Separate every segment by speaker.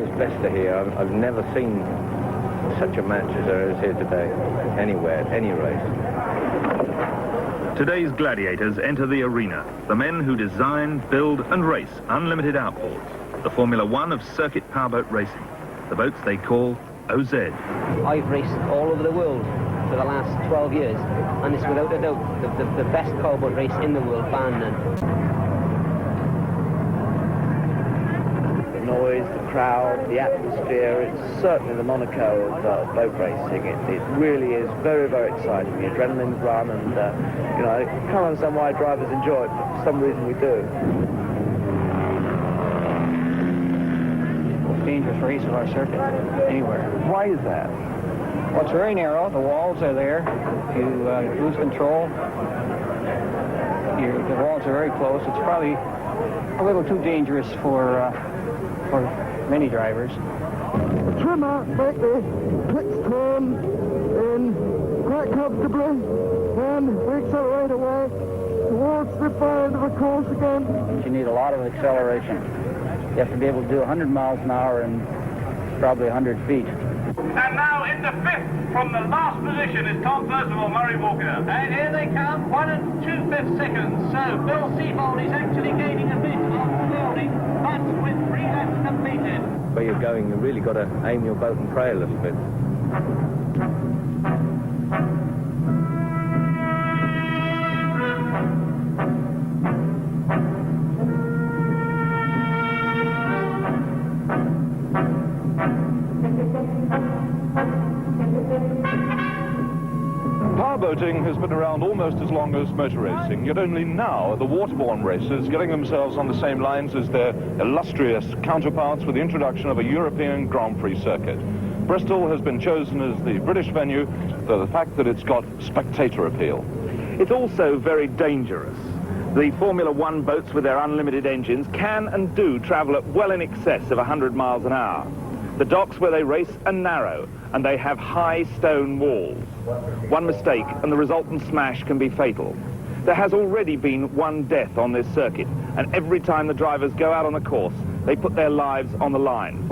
Speaker 1: world's best are here. I've never seen such a match as there is here today, anywhere, at any race.
Speaker 2: Today's gladiators enter the arena, the men who design, build and race unlimited outboards, the Formula One of circuit powerboat racing, the boats they call OZ.
Speaker 3: I've raced all over the world for the last 12 years, and it's without a doubt the best powerboat race in the world, bar none.
Speaker 4: The noise, the crowd, the atmosphere, it's certainly the Monaco of boat racing. It really is very, very exciting. The adrenaline's run, and you know, I can't understand why drivers enjoy it, but for some reason we do.
Speaker 5: Dangerous race of our circuit anywhere.
Speaker 4: Why is that?
Speaker 5: Well, it's very narrow. The walls are there. You lose control. The walls are very close. It's probably a little too dangerous for many drivers.
Speaker 6: Trim out, make the pitch turn in quite comfortably, and we accelerate away towards the far end of the course again.
Speaker 5: You need a lot of acceleration. You have to be able to do 100 miles an hour in probably 100 feet.
Speaker 7: And now into fifth from the last position is Tom Percival, Murray Walker. And here they come, 1 2/5 seconds. So Bill Seabold is actually gaining a bit on Fielding, but with 3 laps completed.
Speaker 1: Where you're going, you've really got to aim your boat and pray a little bit.
Speaker 8: Powerboating has been around almost as long as motor racing, yet only now are the waterborne racers getting themselves on the same lines as their illustrious counterparts with the introduction of a European Grand Prix circuit. Bristol has been chosen as the British venue for the fact that it's got spectator appeal.
Speaker 2: It's also very dangerous. The Formula One boats with their unlimited engines can and do travel at well in excess of 100 miles an hour. The docks where they race are narrow, and they have high stone walls. One mistake and the resultant smash can be fatal. There has already been 1 death on this circuit, and every time the drivers go out on the course, they put their lives on the line.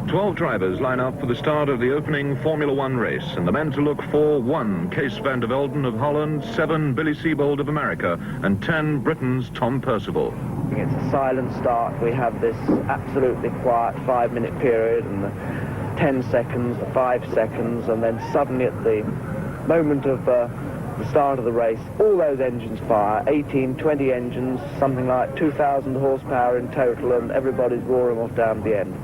Speaker 9: 12 drivers line up for the start of the opening Formula One race, and the men to look for: 1, Kees van der Velden of Holland; 7, Billy Seabold of America; and 10, Britain's Tom Percival.
Speaker 4: It's a silent start. We have this absolutely quiet 5-minute period, and the 10 seconds, the 5 seconds, and then suddenly at the moment of the start of the race, all those engines fire, 18, 20 engines, something like 2,000 horsepower in total, and everybody's roaring off down the end.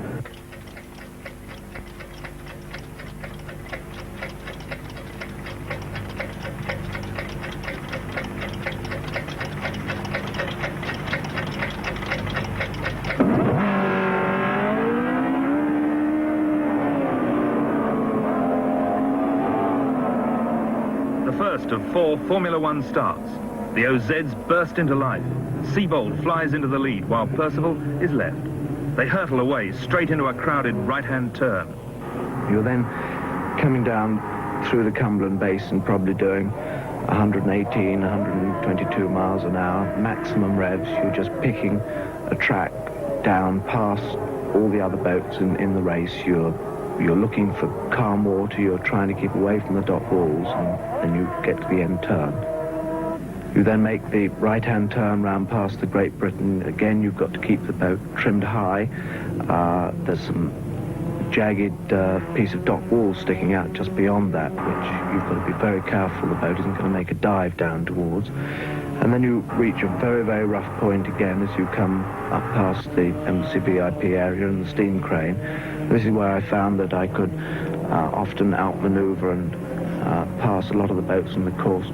Speaker 2: First of 4 Formula One starts. The OZs burst into life. Seabold flies into the lead while Percival is left. They hurtle away straight into a crowded right-hand turn.
Speaker 10: You're then coming down through the Cumberland Basin, probably doing 118, 122 miles an hour, maximum revs. You're just picking a track down past all the other boats in the race. You're looking for calm water, you're trying to keep away from the dock walls, and then you get to the end turn. You then make the right-hand turn round past the Great Britain. Again, you've got to keep the boat trimmed high. There's some jagged piece of dock wall sticking out just beyond that, which you've got to be very careful the boat isn't going to make a dive down towards. And then you reach a very, very rough point again as you come up past the Embassy VIP area and the steam crane. This is where I found that I could often outmaneuver and pass a lot of the boats in the course.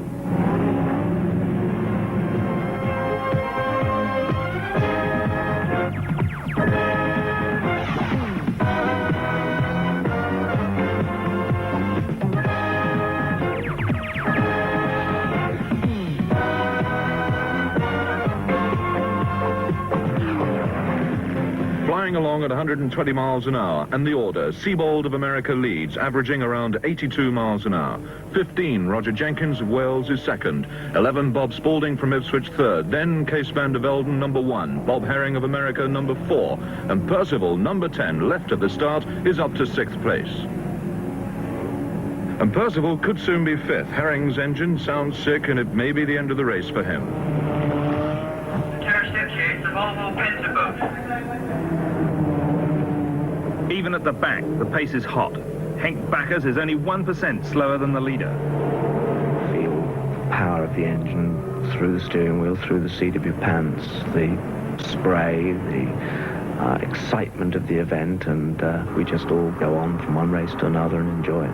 Speaker 9: going along at 120 miles an hour, and the order: Seabold of America leads, averaging around 82 miles an hour. 15, Roger Jenkins of Wales is second. 11, Bob Spalding from Ipswich third. Then Kees van der Velden number 1, Bob Herring of America number 4, and Percival number 10, left at the start, is up to 6th place. And Percival could soon be 5th. Herring's engine sounds sick, and it may be the end of the race for him.
Speaker 2: Even at the back, the pace is hot. Henk Backers is only 1% slower than the leader.
Speaker 10: Feel the power of the engine through the steering wheel, through the seat of your pants, the spray, the excitement of the event, and we just all go on from one race to another and enjoy it.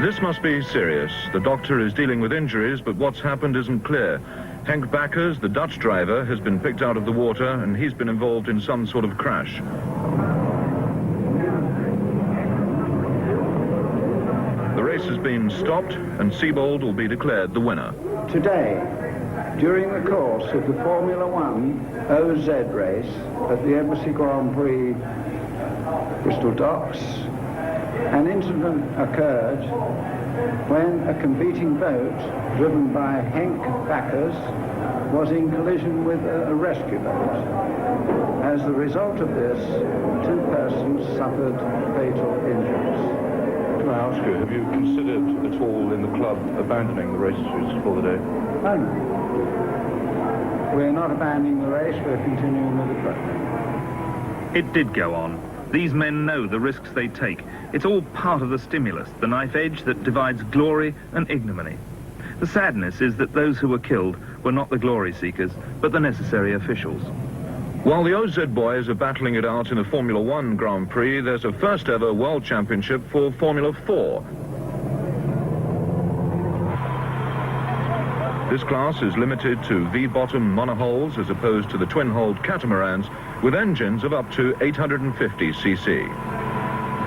Speaker 9: This must be serious. The doctor is dealing with injuries, but what's happened isn't clear. Henk Backers, the Dutch driver, has been picked out of the water, and he's been involved in some sort of crash. The race has been stopped, and Seabold will be declared the winner.
Speaker 11: Today, during the course of the Formula One OZ race at the Embassy Grand Prix, Bristol Docks, an incident occurred when a competing boat driven by Henk Backers was in collision with a rescue boat. As a result of this, 2 persons suffered fatal injuries.
Speaker 8: Can I ask you, have you considered at all in the club abandoning the races for the day?
Speaker 11: No. We're not abandoning the race, we're continuing with the club.
Speaker 2: It did go on. These men know the risks they take. It's all part of the stimulus, the knife edge that divides glory and ignominy. The sadness is that those who were killed were not the glory seekers, but the necessary officials.
Speaker 9: While the OZ boys are battling it out in the Formula One Grand Prix, there's a first ever World Championship for Formula 4. This class is limited to V-bottom monohulls as opposed to the twin-hulled catamarans with engines of up to 850 cc.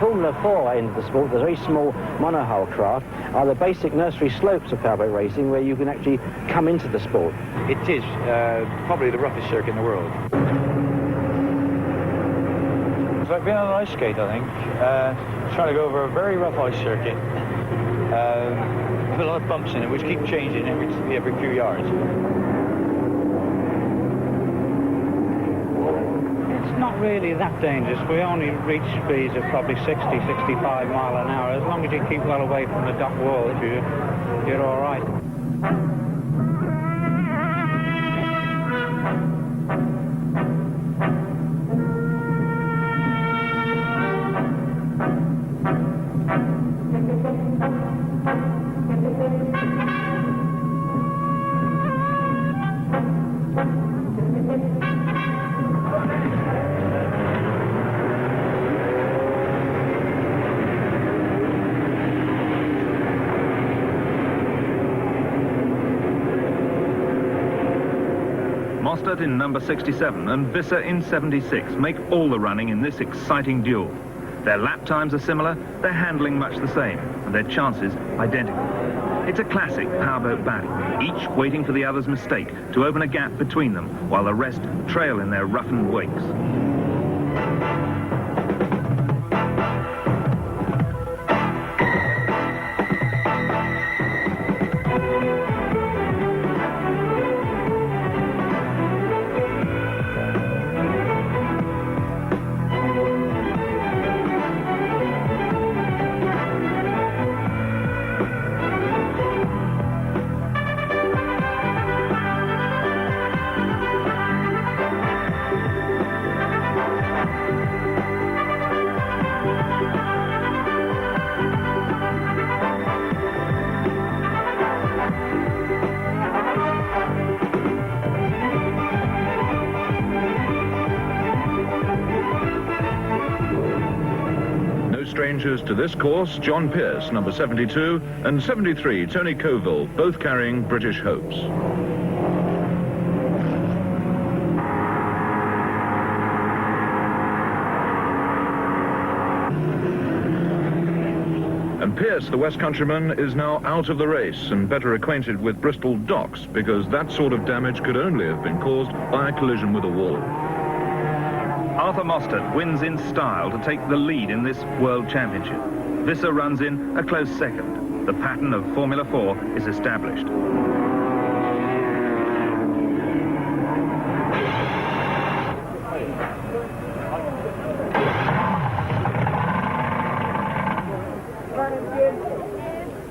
Speaker 12: Formula 4 end of the sport, the very small monohull craft, are the basic nursery slopes of powerboat racing where you can actually come into the sport.
Speaker 13: It is probably the roughest circuit in the world. It's like being on an ice skate, I think. Trying to go over a very rough ice circuit. With a lot of bumps in it, which keep changing every few yards.
Speaker 5: It's not really that dangerous. We only reach speeds of probably 60, 65 mile an hour. As long as you keep well away from the dock wall, you're all right.
Speaker 2: Mostert in number 67 and Visser in 76 make all the running in this exciting duel. Their lap times are similar, their handling much the same, and their chances identical. It's a classic powerboat battle, each waiting for the other's mistake to open a gap between them while the rest trail in their roughened wakes.
Speaker 9: strangers to this course, John Pearce, number 72, and 73, Tony Coville, both carrying British hopes. And Pearce, the West Countryman, is now out of the race and better acquainted with Bristol Docks, because that sort of damage could only have been caused by a collision with a wall.
Speaker 2: Arthur Mostert wins in style to take the lead in this World Championship. Visser runs in a close second. The pattern of Formula 4 is established.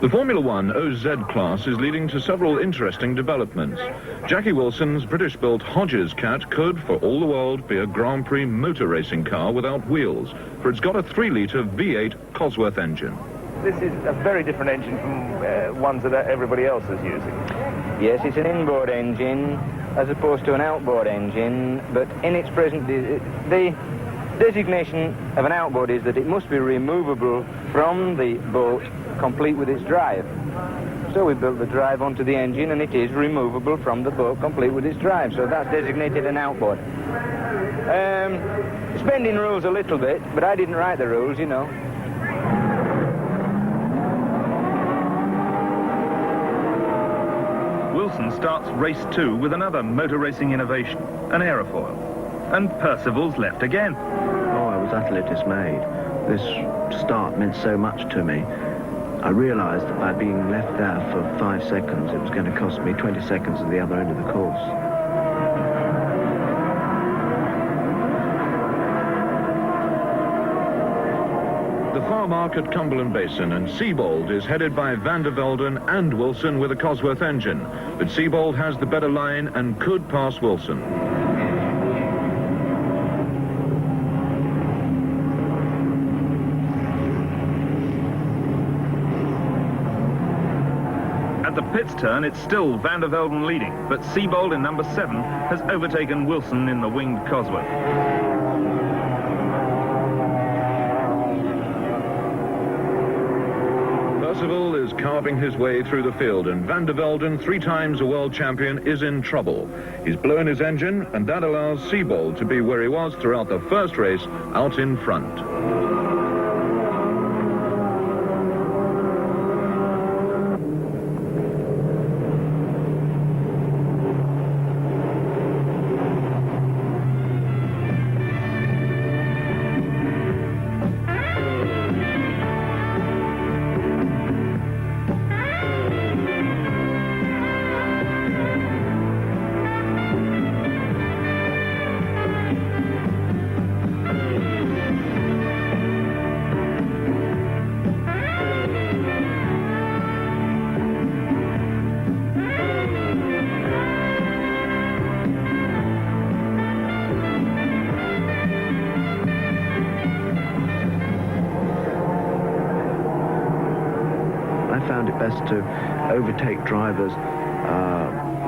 Speaker 9: The Formula 1 OZ class is leading to several interesting developments. Jackie Wilson's British-built Hodges Cat could, for all the world, be a Grand Prix motor racing car without wheels, for it's got a 3-litre V8 Cosworth engine.
Speaker 2: This is a very different engine from ones that everybody else is using.
Speaker 1: Yes, it's an inboard engine as opposed to an outboard engine, but in its present... The designation of an outboard is that it must be removable from the boat, complete with its drive. So we built the drive onto the engine, and it is removable from the boat, complete with its drive. So that's designated an outboard. It's bending rules a little bit, but I didn't write the rules, you know.
Speaker 2: Wilson starts race 2 with another motor racing innovation, an aerofoil. And Percival's left again.
Speaker 10: Oh, I was utterly dismayed. This start meant so much to me. I realised that by being left there for 5 seconds, it was going to cost me 20 seconds at the other end of the course.
Speaker 9: The far mark at Cumberland Basin, and Seabold is headed by Van der Velden and Wilson with a Cosworth engine. But Seabold has the better line and could pass Wilson.
Speaker 2: At the pits turn, it's still Van der Velden leading, but Seabold in number 7 has overtaken Wilson in the winged Cosworth.
Speaker 9: Percival is carving his way through the field, and Van der Velden, 3 times a world champion, is in trouble. He's blown his engine, and that allows Seabold to be where he was throughout the first race, out in front.
Speaker 10: Best to overtake drivers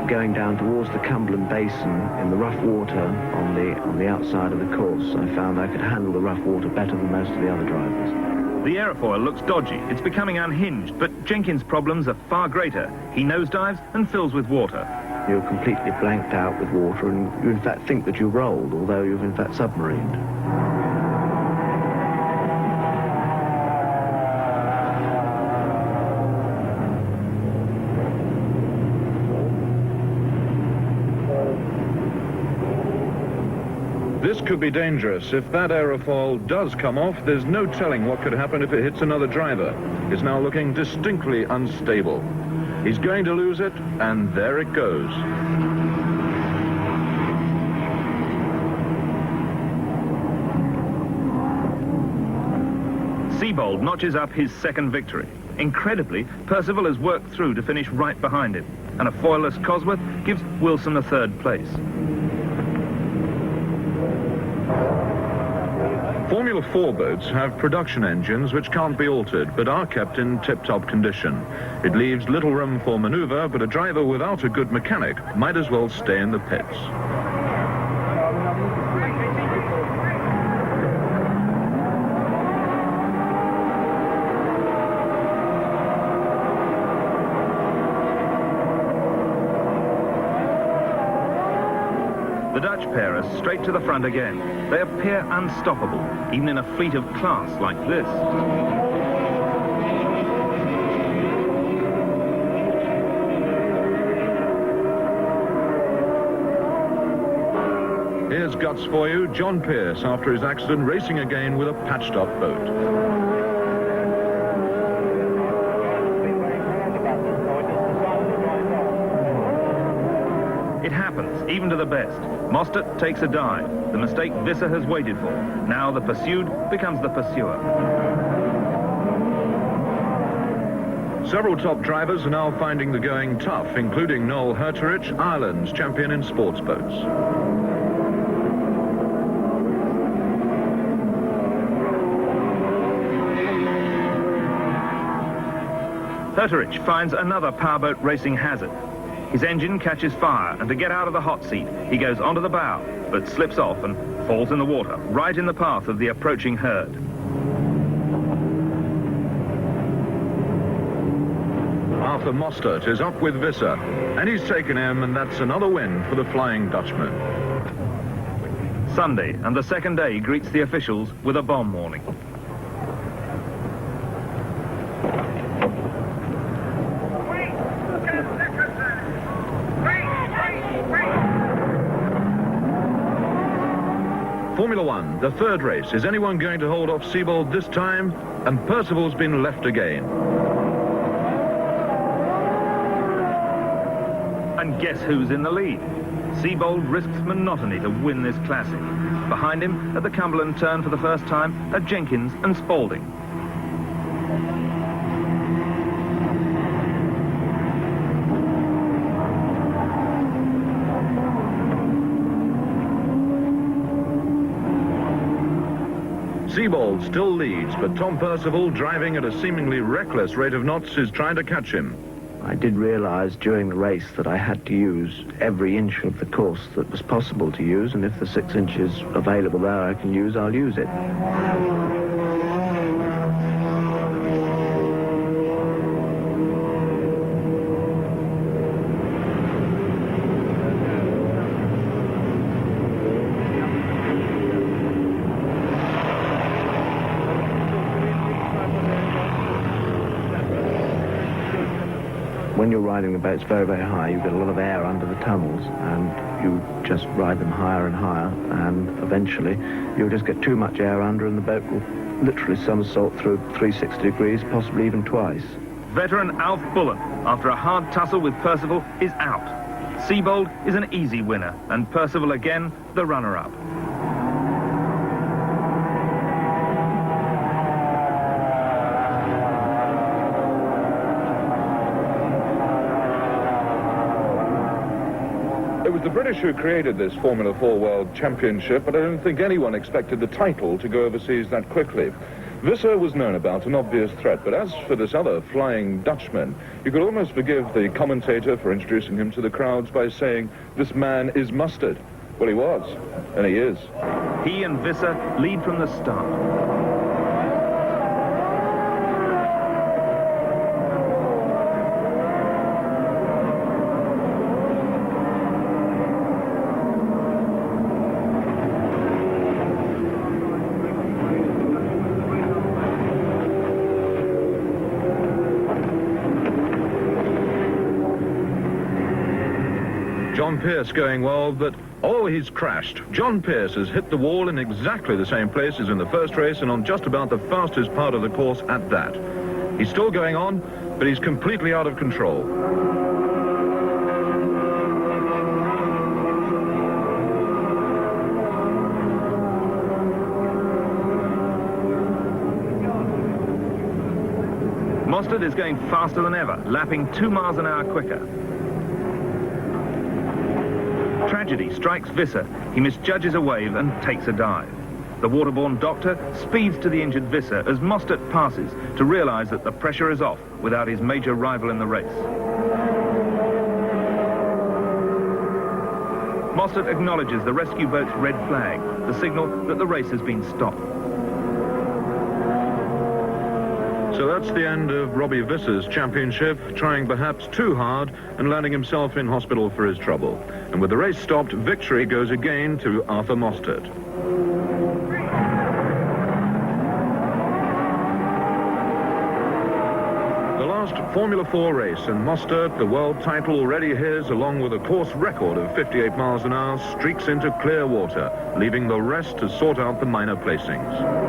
Speaker 10: going down towards the Cumberland Basin in the rough water on the outside of the course. I found I could handle the rough water better than most of the other drivers.
Speaker 2: The aerofoil looks dodgy. It's becoming unhinged, but Jenkins' problems are far greater. He nosedives and fills with water.
Speaker 10: You're completely blanked out with water, and you in fact think that you rolled, although you've in fact submarined.
Speaker 9: This could be dangerous. If that aerofoil does come off, there's no telling what could happen if it hits another driver. It's now looking distinctly unstable. He's going to lose it, and there it goes.
Speaker 2: Seabold notches up his second victory. Incredibly, Percival has worked through to finish right behind him, and a foilless Cosworth gives Wilson a 3rd place.
Speaker 9: Formula 4 boats have production engines which can't be altered, but are kept in tip-top condition. It leaves little room for manoeuvre, but a driver without a good mechanic might as well stay in the pits.
Speaker 2: pair are straight to the front again. They appear unstoppable, even in a fleet of class like this.
Speaker 9: Here's guts for you, John Pearce, after his accident, racing again with a patched-up boat.
Speaker 2: It happens, even to the best. Mostert takes a dive, the mistake Visser has waited for. Now the pursued becomes the pursuer.
Speaker 9: Several top drivers are now finding the going tough, including Noel Herterich, Ireland's champion in sports boats.
Speaker 2: Herterich finds another powerboat racing hazard. His engine catches fire, and to get out of the hot seat, he goes onto the bow, but slips off and falls in the water, right in the path of the approaching herd.
Speaker 9: Arthur Mostert is up with Visser, and he's taken him, and that's another win for the Flying Dutchman.
Speaker 2: Sunday, and the second day greets the officials with a bomb warning.
Speaker 9: Formula One, the third race. Is anyone going to hold off Seabold this time? And Percival's been left again.
Speaker 2: And guess who's in the lead? Seabold risks monotony to win this classic. Behind him, at the Cumberland turn for the first time, are Jenkins and Spalding.
Speaker 9: Seabold still leads, but Tom Percival, driving at a seemingly reckless rate of knots, is trying to catch him.
Speaker 10: I did realise during the race that I had to use every inch of the course that was possible to use, and if the 6 inches available there I can use, I'll use it. When you're riding the boats very, very high, you get a lot of air under the tunnels, and you just ride them higher and higher, and eventually you'll just get too much air under, and the boat will literally somersault through 360 degrees, possibly even twice.
Speaker 2: Veteran Alf Bullen, after a hard tussle with Percival, is out. Seabold is an easy winner, and Percival again the runner-up.
Speaker 8: It was the British who created this Formula 4 World Championship, but I don't think anyone expected the title to go overseas that quickly. Visser was known about, an obvious threat, but as for this other Flying Dutchman, you could almost forgive the commentator for introducing him to the crowds by saying, this man is mustard. Well, he was, and he is.
Speaker 2: He and Visser lead from the start.
Speaker 9: John Pearce going well, but oh, he's crashed. John Pearce has hit the wall in exactly the same place as in the first race, and on just about the fastest part of the course at that. He's still going on, but he's completely out of control.
Speaker 2: Mostert is going faster than ever, lapping 2 miles an hour quicker. Tragedy strikes Visser. He misjudges a wave and takes a dive. The waterborne doctor speeds to the injured Visser as Mostert passes to realise that the pressure is off without his major rival in the race. Mostert acknowledges the rescue boat's red flag, the signal that the race has been stopped.
Speaker 9: So that's the end of Robbie Visser's championship, trying perhaps too hard and landing himself in hospital for his trouble. And with the race stopped, victory goes again to Arthur Mostert. The last Formula 4 race, and Mostert, the world title already his, along with a course record of 58 miles an hour, streaks into clear water, leaving the rest to sort out the minor placings.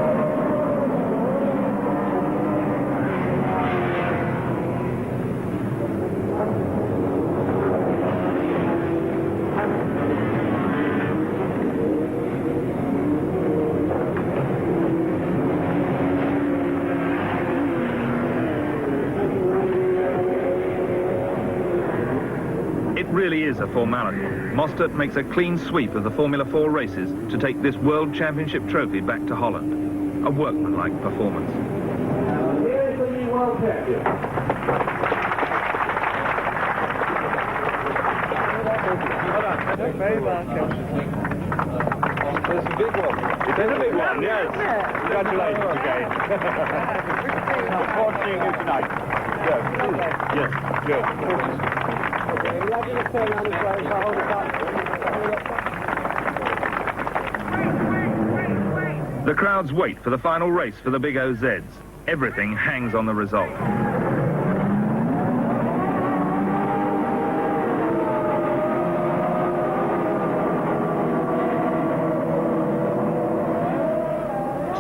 Speaker 2: Really is a formality. Mostert makes a clean sweep of the Formula 4 races to take this World Championship trophy back to Holland. A workmanlike performance.
Speaker 6: Here's the new world champion.
Speaker 13: Very welcome. It's a big one. It is a big one, yes. Congratulations again. Look forward to seeing you tonight. Yes, good.
Speaker 2: The crowds wait for the final race for the big OZs. Everything hangs on the result.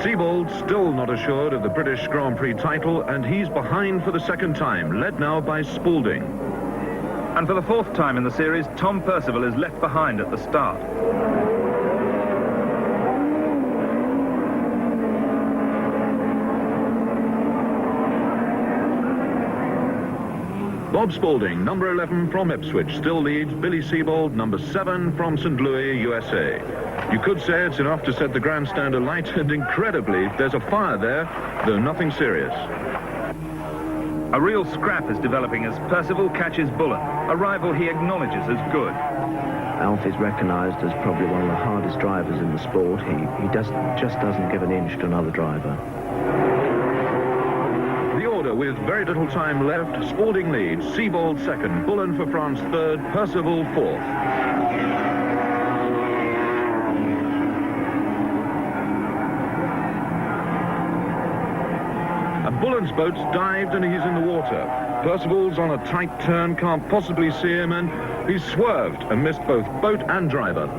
Speaker 9: Sebald still not assured of the British Grand Prix title, and he's behind for the second time, led now by Spalding.
Speaker 2: And for the fourth time in the series, Tom Percival is left behind at the start.
Speaker 9: Bob Spalding, number 11 from Ipswich, still leads Billy Sebald, number 7 from St. Louis, USA. You could say it's enough to set the grandstand alight, and incredibly, there's a fire there, though nothing serious.
Speaker 2: A real scrap is developing as Percival catches Bullen, a rival he acknowledges as good.
Speaker 10: Alf is recognised as probably one of the hardest drivers in the sport. He just doesn't give an inch to another driver.
Speaker 9: The order with very little time left, Spalding leads, Sebald second, Bullen for France third, Percival fourth. Bullen's boat's dived and he's in the water. Percival's on a tight turn, can't possibly see him, and he's swerved and missed both boat and driver.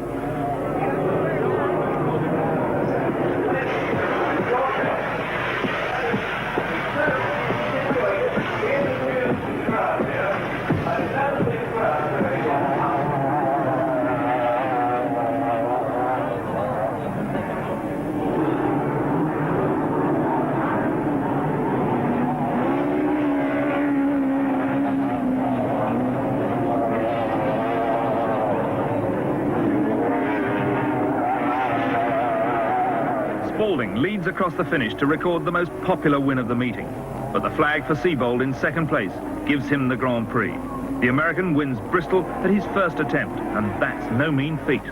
Speaker 2: Spalding leads across the finish to record the most popular win of the meeting. But the flag for Sebald in second place gives him the Grand Prix. The American wins Bristol at his first attempt, and that's no mean feat.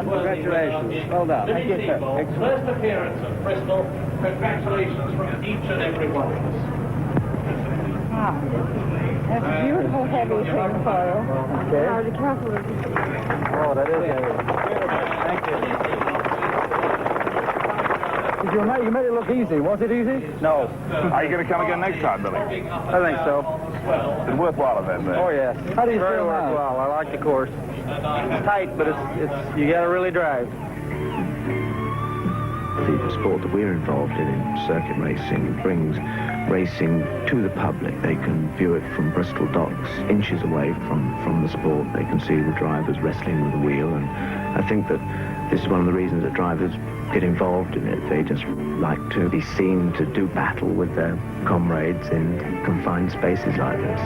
Speaker 13: Congratulations. Well done. Thank you, sir.
Speaker 7: First appearance at Bristol. Congratulations from each and every one of us.
Speaker 14: That's a beautiful heavy thing for you.
Speaker 13: Okay.
Speaker 14: Now, be careful with it.
Speaker 13: Oh, that is heavy. Thank you. You made it look easy. Was it easy? No.
Speaker 2: Are you going to come again next time, Billy?
Speaker 13: I think so.
Speaker 2: It's been worthwhile event there.
Speaker 13: Oh, yes. How do you feel now? Well, I like the course. It's tight, but it's you got to really drive.
Speaker 10: The sport that we're involved in circuit racing, brings racing to the public. They can view it from Bristol Docks, inches away from the sport. They can see the drivers wrestling with the wheel, and I think that this is one of the reasons that drivers get involved in it. They just like to be seen to do battle with their comrades in confined spaces like this.